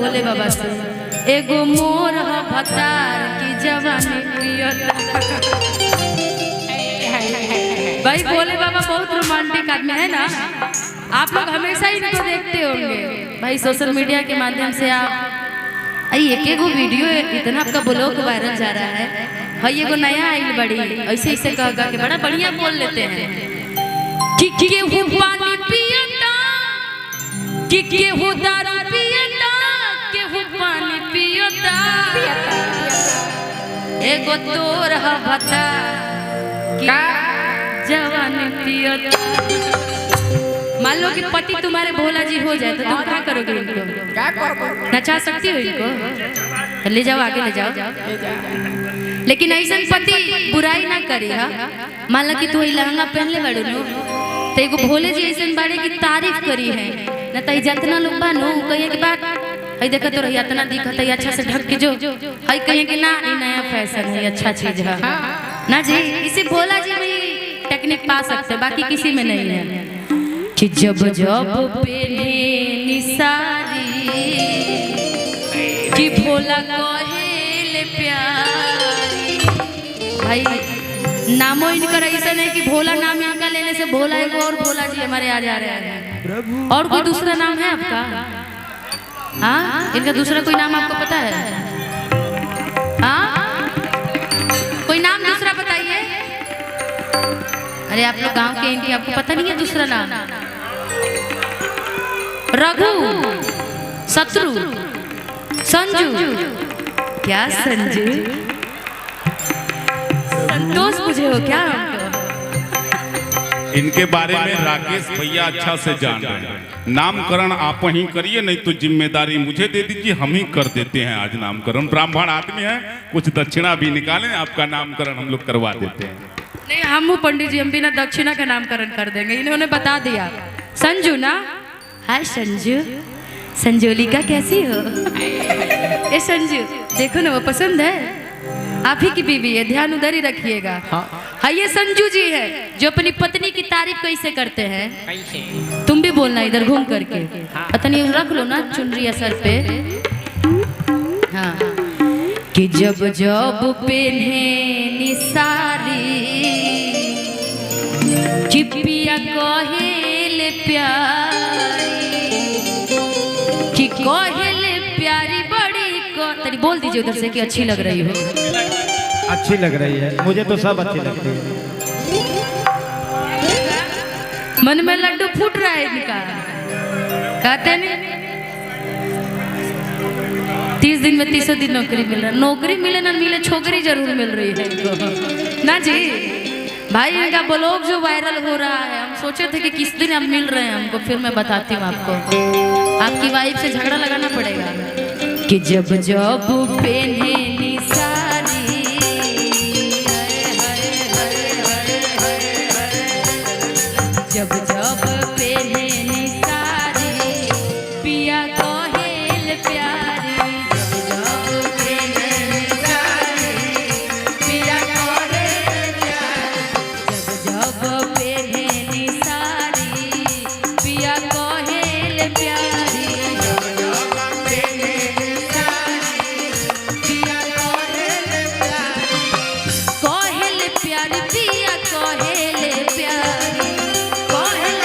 भोले बाबा से, एगो मोर भतार की जवानी भाई भोले बाबा बहुत रोमांटिक आदमी है ना। आप लोग हमेशा इनको देखते होंगे भाई सोशल मीडिया के माध्यम से। आप एक एक वीडियो इतना आपका ब्लॉग वायरल जा रहा है भाई। एगो नया आइल बड़ी ऐसे ऐसे कह के बड़ा बढ़िया बोल लेते हैं कि केहू पानी पियता, कि केहू दारू पियता, केहू पानी पियता, एगो तोर भता का जवानी पियता। मान लो कि पति तुम्हारे भोला जी हो जाए तो तुम क्या करोगे? इनको नचा सकती हो? इनको ले जाओ, आगे ले जाओ। लेकिन ऐसा पति बुराई ना करे। मान लो कि तू लहंगा पहनले बड़ू नो तो एगो भोले जी ऐसे बारे की तारीफ करी है ना, तो जितना लोग बानो कहिए कि बात हई देखा तो रही इतना दिखत है अच्छा से ढक के जो हई कहिए कि ना ये नया फैशन है, अच्छा चीज है ना जी। इसी भोला जी में टेक्निक पा सकते हैं, बाकी किसी में नहीं है। कि जब जब पहने निसारी कि भोला कहेले प्यारी। भाई नामो इनका ऐसा नहीं कि भोला नाम इनका लेने से भोला है और भोला जी हमारे आ जा रहे हैं। और कोई दूसरा नाम है आपका? हाँ, इनका दूसरा कोई नाम आपको पता है? हाँ, कोई नाम दूसरा बताइए। अरे आप लोग गांव के इनकी आपको पता नहीं है दूसरा नाम? रघु, शत्रु, संजू। क्या संजू? संतोष मुझे हो क्या? इनके बारे में राकेश भैया अच्छा से जान रहे हैं। नामकरण आप ही करिए, नहीं तो जिम्मेदारी मुझे दे दीजिए, हम ही कर देते हैं आज नामकरण। ब्राह्मण आदमी है, कुछ दक्षिणा भी निकालें, आपका नामकरण हम लोग करवा देते हैं। नहीं, हम पंडित जी हम बिना दक्षिणा का नामकरण कर देंगे। इन्होंने बता दिया संजू ना। हाय संजू, संजोलिका कैसी हो? ए संजू देखो ना वो पसंद है, आप ही की बीवी है, ध्यान उधर ही रखिएगा। हाँ, ये संजू जी है जो अपनी पत्नी की तारीफ कैसे करते हैं। तुम भी बोलना इधर घूम करके, पत्नी रख लो ना चुनरी सर पे। हाँ, कि जब जब पहने निसारी चिपिया कहेले प्यारी, कि कहेले प्यारी बड़ी तरी बोल दीजिए उधर से कि अच्छी लग रही हो। अच्छी लग रही है, मुझे तो सब अच्छी लगती है। मन में लड्डू फूट रहा है इनका। कहते नहीं 30 दिन में 30 दिन नौकरी मिल रहा है। नौकरी मिले ना मिले छोकरी जरूर मिल रही है इनको ना जी। भाई इनका ब्लॉग जो वायरल हो रहा है, हम सोचे थे कि किस दिन हम मिल रहे हैं हमको, फिर मैं बताती हूँ आपको। आपकी वाइफ से झगड़ा लगाना पड़ेगा। कि जब जब पहने निसारी, जब जब पहने निसारी पिया कहेल प्यारी, जब जब पहने निसारी पिया कहेल प्यारी, जब जब पहने निसारी पिया कहेल प्यारी, कहेल प्यारी पिया कहेल प्यारी, कहेल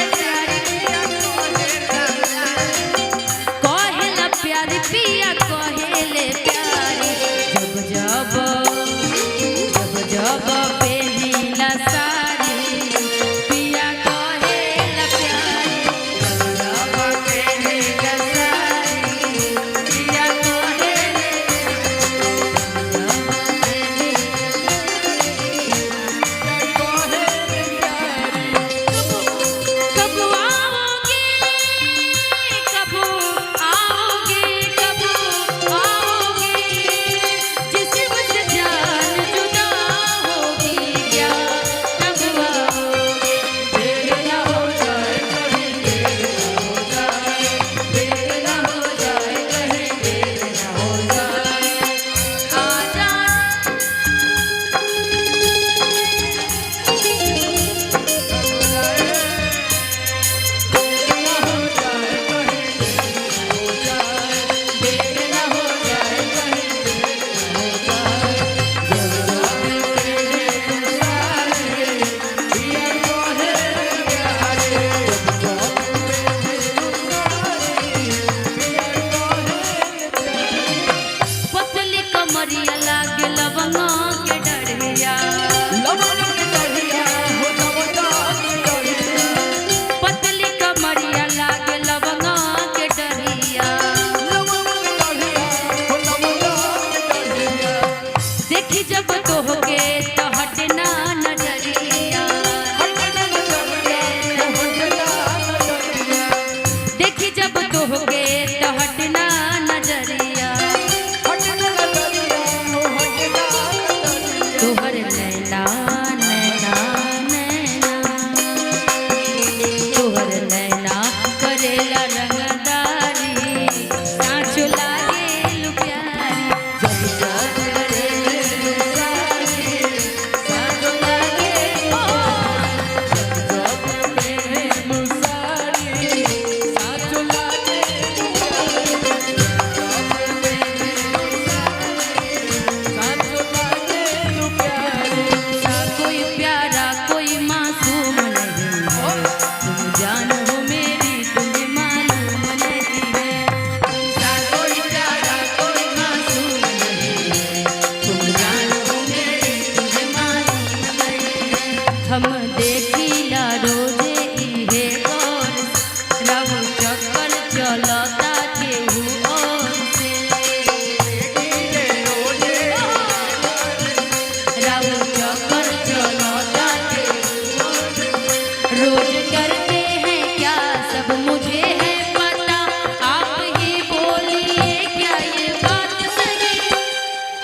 रोज करते हैं क्या सब मुझे है पता, आप ही बोलिए क्या ये बात सही।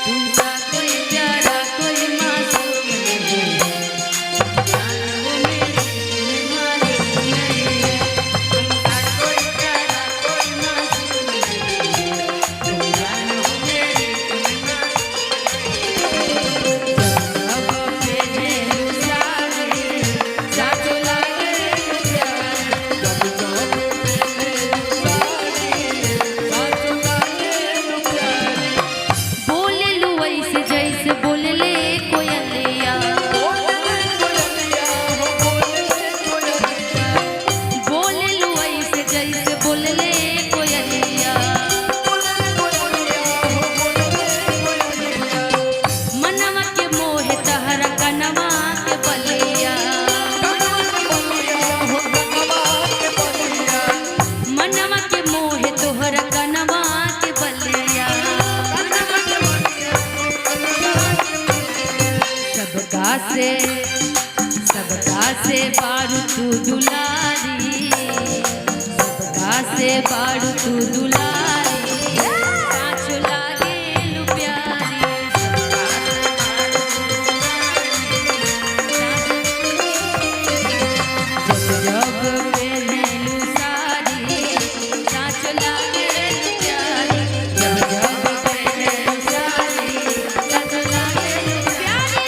तुमसा कोई प्यारा कोई मासूम नहीं है, वो मेरी तुम्हारी नहीं है। तुमसा कोई प्यारा कोई मासूम नहीं है, तुम जानो वो मेरी सबका से बारू तू दुलारी, सबका से बारू तू दुलारी, साँचो लागेलु प्यारी। सबका से बारू तू दुलारी, जब पहनेलु साड़ी, साँचो लागेलु प्यारी। जब पहनेलु साड़ी, साँचो लागेलु प्यारी।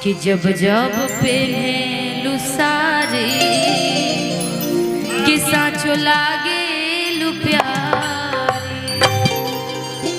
कि जब जब पहनेलु साड़ी, कि साँचो लागेलु प्यारी।